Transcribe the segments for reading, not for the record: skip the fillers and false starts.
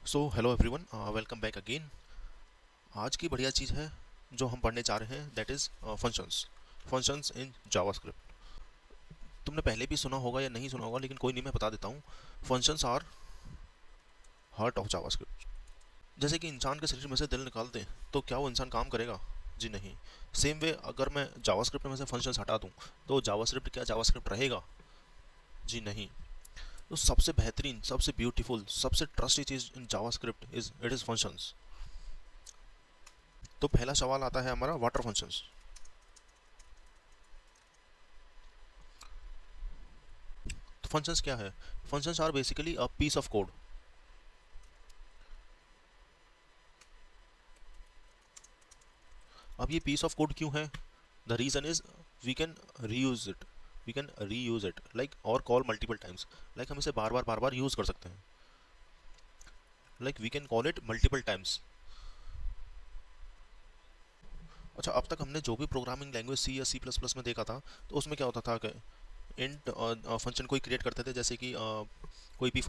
So hello everyone, welcome back again. आज की बढ़िया चीज़ है जो हम पढ़ने जा रहे हैं, that is functions in JavaScript. तुमने पहले भी सुना होगा या नहीं सुना होगा, लेकिन कोई नहीं, मैं बता देता हूँ। Functions are heart of JavaScript. जैसे कि इंसान के शरीर में से दिल निकाल दें तो क्या वो इंसान काम करेगा? जी नहीं। सेम वे, अगर मैं जावास्क्रिप्ट में से फंक्शंस हटा दूँ तो जावास्क्रिप्ट क्या जावास्क्रिप्ट रहेगा? जी नहीं। तो सबसे बेहतरीन, सबसे ब्यूटीफुल, सबसे trustee cheese in JavaScript is functions. तो पहला सवाल आता है हमारा, वाटर फंक्शंस। तो फंक्शंस क्या है? Functions are basically a piece of code. अब ये पीस ऑफ कोड क्यों है? The reason is we can reuse it we can reuse it like और कॉल मल्टीपल टाइम्स। लाइक हम इसे बार बार यूज कर सकते हैं। Like we can call it multiple times. अच्छा, अब तक हमने जो भी प्रोग्रामिंग लैंग्वेज सी या सी प्लस प्लस में देखा था, तो उसमें क्या होता था कि इंट फंक्शन कोई क्रिएट करते थे, जैसे कि कोई भी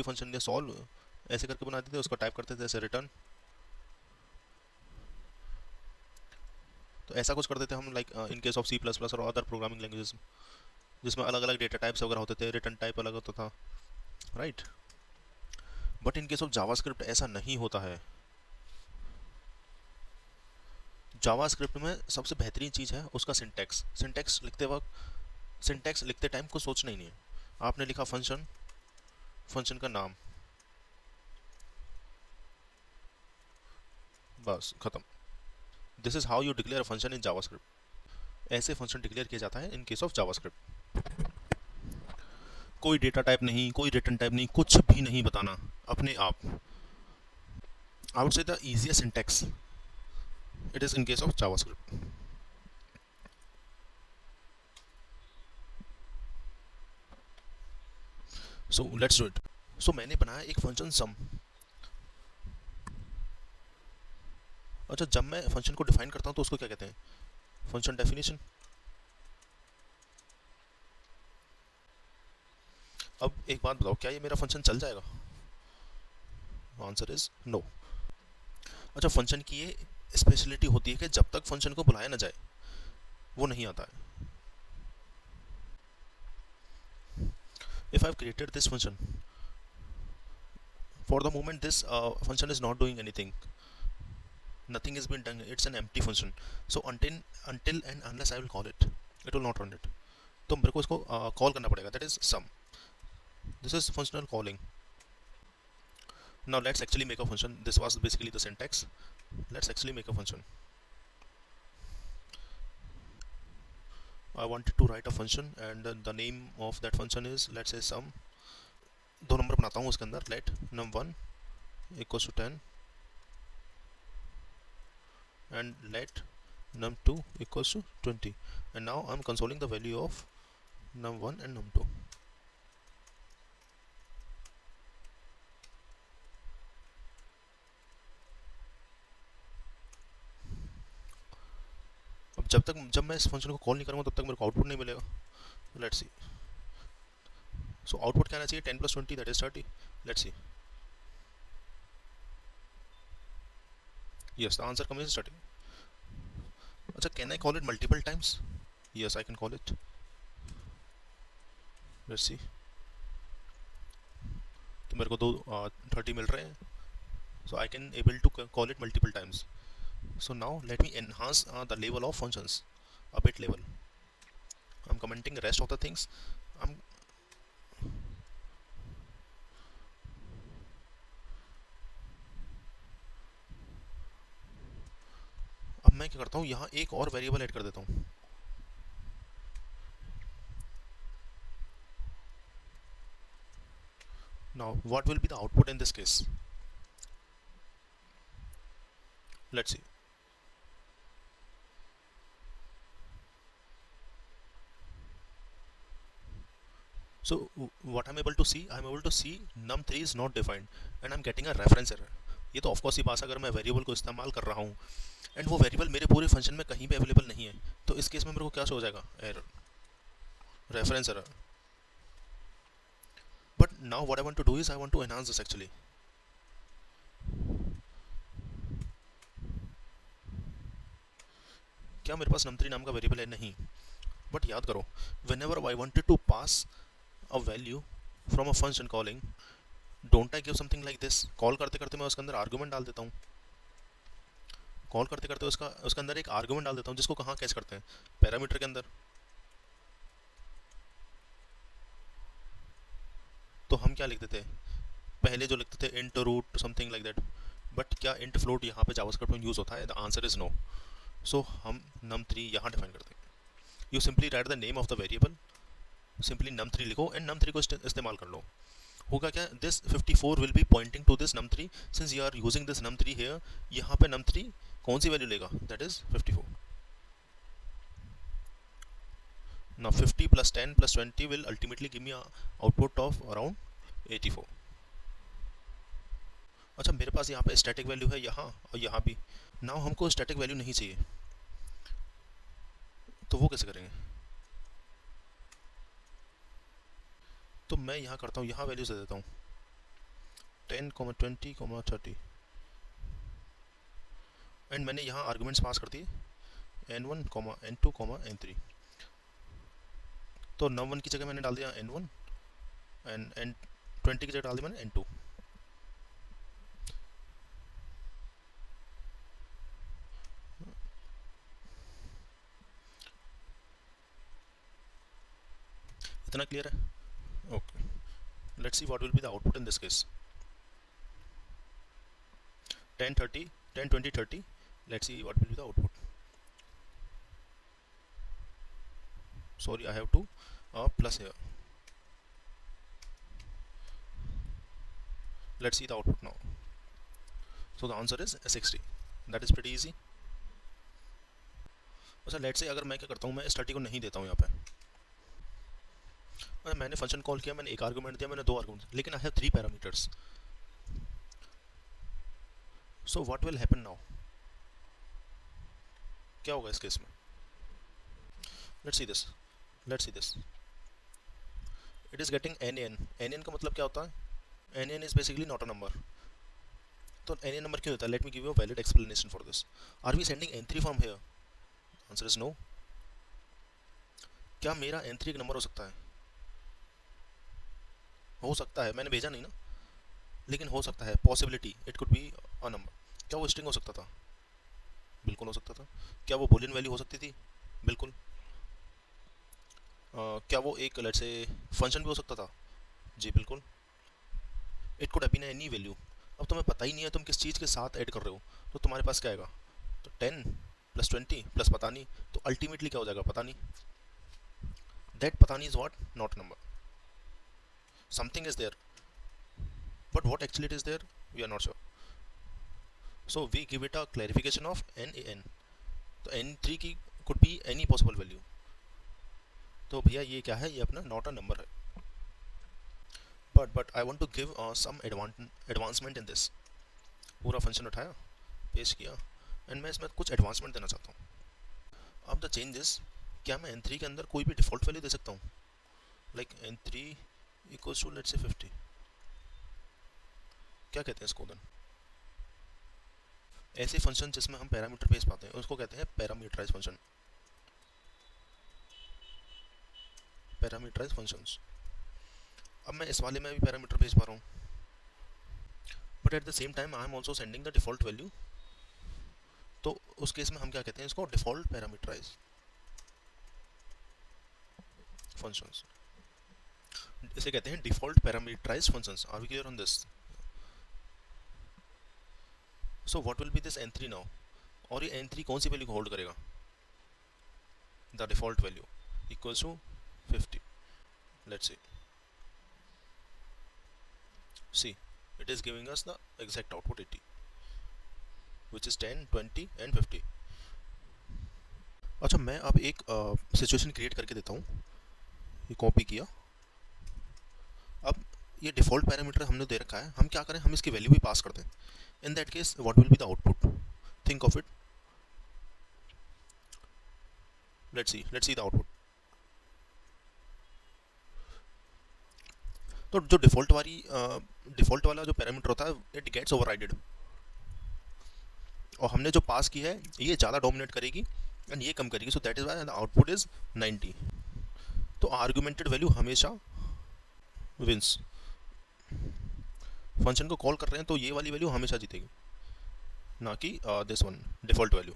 फंक्शन ने सॉल्व ऐसे करके बना देते थे, उसको टाइप करते थे जैसे रिटर्न। तो ऐसा कुछ करते थे हम, like in case of C plus plus और अदर प्रोग्रामिंग लैंग्वेजेस, जिसमें अलग अलग डेटा टाइप्स वगैरह होते थे, रिटर्न टाइप अलग होता था, right. But in case of JavaScript ऐसा नहीं होता है। जावास्क्रिप्ट में सबसे बेहतरीन चीज़ है उसका सिंटैक्स। सिंटैक्स लिखते टाइम कुछ सोचना ही नहीं है। आपने लिखा फंक्शन, फंक्शन का नाम, बस खत्म। This is how you declare a function in JavaScript. ऐसे फंक्शन डिक्लेयर किया जाता है इन केस ऑफ जावास्क्रिप्ट। कोई डेटा टाइप नहीं, कोई रिटर्न टाइप नहीं, कुछ भी नहीं बताना अपने आप। I would say the easiest syntax it is in case of JavaScript. So let's do it. So मैंने बनाया एक फंक्शन सम। अच्छा, जब मैं फंक्शन को डिफाइन करता हूँ तो उसको क्या कहते हैं? Function definition. अब एक बात बताओ, क्या ये मेरा फंक्शन चल जाएगा? Answer is no. अच्छा, फंक्शन की ये स्पेशलिटी होती है कि जब तक फंक्शन को बुलाया ना जाए वो नहीं आता है। If I have created this function, for the moment this function is not doing anything, nothing has been done, it's an empty function. So until and unless I will call it, it will not run it. तो मेरे को इसको call करना पड़ेगा, that is sum. This is functional calling. Now let's actually make a function. This was basically the syntax. Let's actually make a function. I wanted to write a function and the name of that function is, let's say, sum. दो number बनाता हूँ उसके अंदर, let num1 equals to 10 and let num2 equals to 20, and now I'm consoling the value of num1 and num2. अब जब मैं इस function को कॉल नहीं करूँगा तब तक मेरे को आउटपुट नहीं मिलेगा। Let's see. सो आउटपुट क्या आना चाहिए? 10 + 20 that is 30। Let's see. Yes, the answer come is 30। अच्छा, can I call it multiple times? Yes, I can call it. Let's see. तो मेरे को दो 30 मिल रहे हैं, so I can able to call it multiple times. So now let me enhance the level of functions a bit level. I'm commenting the rest of the things. I'm अब मैं क्या करता हूँ, यहाँ एक और वेरिएबल ऐड कर देता हूँ। Now what will be the output in this case? Let's see. So what I'm able to see num3 is not defined and I'm getting a reference error. ये तो ऑफकोर्स ही बात, अगर मैं वेरिएबल को इस्तेमाल कर रहा हूँ एंड वो वेरिएबल मेरे पूरे फंक्शन में कहीं भी अवेलेबल नहीं है, तो इस केस में मेरे को क्या शो हो जाएगा? Error, reference error. But now what I want to do is I want to enhance this actually. क्या मेरे पास num3 नाम का वेरिएबल है? नहीं. बट याद करो, whenever I wanted to pass a value from a function calling, don't I give something like this? Call करते करते मैं उसके अंदर आर्गुमेंट डाल देता हूँ. कॉल करते करते उसका अंदर एक आर्गुमेंट डाल देता हूँ, जिसको कहाँ कैच करते हैं? पैरामीटर के अंदर. तो हम क्या लिखते थे पहले? जो लिखते थे int root something like that. But क्या इंट फ्लोट यहाँ पे जावास्क्रिप्ट में यूज़ होता है? The answer is no. So हम num3 यहाँ डिफाइन करते हैं. You simply write the name of the variable, simply num3 लिखो एंड num3 को इस्तेमाल कर लो. होगा क्या? This 54 will be pointing to this num3 since you are using this num3 here. यहाँ पे num3 कौन सी वैल्यू लेगा? That is 54. Now 50 plus 10 plus 20 will ultimately give me a output of around 84. अच्छा, मेरे पास यहाँ पे स्टैटिक वैल्यू है यहाँ और यहाँ भी. नाउ हमको स्टैटिक वैल्यू नहीं चाहिए, तो वो कैसे करेंगे? तो मैं यहाँ करता हूँ, यहाँ वैल्यू दे देता हूँ 10, 20, 30 एंड मैंने यहाँ आर्गुमेंट्स पास कर दिए n1, n2, n3. तो num1 की जगह मैंने डाल दिया n1 एंड n20 की जगह डाल दिया मैंने n2. इतना क्लियर है? Okay, let's see what will be the output in this case. 10, 30, 10, 20, 30. Let's see what will be the output. Sorry, I have to plus here. Let's see the output now. So the answer is 60. That is pretty easy. अच्छा, let's say अगर मैं क्या करता हूँ, मैं static को नहीं देता हूँ यहाँ पे. मैंने फंक्शन कॉल किया, मैंने एक आर्गुमेंट दिया, मैंने दो आर्गुमेंट, लेकिन I have 3 parameters. So what will happen now? क्या होगा इस केस में? Let's see this. It is getting N का मतलब क्या होता है? N is basically not a number. तो एन नंबर क्यों होता है? Let me give you a valid explanation for this. Are we sending n3 from here? Answer is no. क्या मेरा n3 एक नंबर हो सकता है? हो सकता है, मैंने भेजा नहीं ना, लेकिन हो सकता है. Possibility, it could be a number. क्या वो स्ट्रिंग हो सकता था? बिल्कुल हो सकता था. क्या वो बूलियन वैल्यू हो सकती थी? बिल्कुल. क्या वो एक लेट्स से फंक्शन भी हो सकता था? जी बिल्कुल. It could have been any value. अब तुम्हें पता ही नहीं है तुम किस चीज़ के साथ ऐड कर रहे हो, तो तुम्हारे पास क्या आएगा? तो 10 प्लस 20 प्लस पता नहीं, तो अल्टीमेटली क्या हो जाएगा? पता नहीं. दैट पता नहीं is what? Not number. Something is there, but what actually it is there we are not sure. So we give it a clarification of n. तो n3 की could be any possible value. तो भैया ये क्या है? ये अपना not a number है. But I want to give some advancement in this. पूरा फंक्शन उठाया, पेश किया, एंड मैं इसमें कुछ एडवांसमेंट देना चाहता हूँ. अब द चेंज इज, क्या मैं n3 के अंदर कोई भी डिफ़ॉल्ट वैल्यू दे सकता हूँ? Like n3 equals to let's say 50. क्या कहते हैं इसको? देन ऐसे फंक्शन जिसमें हम पैरामीटर भेज पाते हैं उसको कहते हैं पैरामीटराइज फंक्शन. Parameterise functions. अब मैं इस वाले में भी पैरामीटर भेज पा रहा हूँ, but at the same time I am also sending the default value. तो उस केस में हम क्या कहते हैं इसको? Default parameterize functions. इसे कहते हैं default parameterize functions. Are we clear on this? So what will be this n3 now? और ये n3 कौन सी वैल्यू को होल्ड करेगा? The default value equals to 50. Let's see it is giving us the exact output 80, which is 10, 20 and 50. अच्छा, मैं अब एक सिचुएशन क्रिएट करके देता हूँ. ये कॉपी किया. अब ये डिफ़ॉल्ट पैरामीटर हमने दे रखा है, हम क्या करें? हम इसकी वैल्यू भी पास कर दें. In that case what will be the output? Think of it. Let's see the output. तो जो डिफ़ॉल्ट वाला जो पैरामीटर होता है इट गेट्स ओवरराइडेड, और हमने जो पास की है ये ज़्यादा डोमिनेट करेगी एंड ये कम करेगी, so that is why the output is 90। तो आर्गुमेंटेड वैल्यू हमेशा विंस। फंक्शन को कॉल कर रहे हैं तो ये वाली वैल्यू हमेशा जीतेगी, ना कि दिस वन डिफ़ॉल्ट वैल्यू।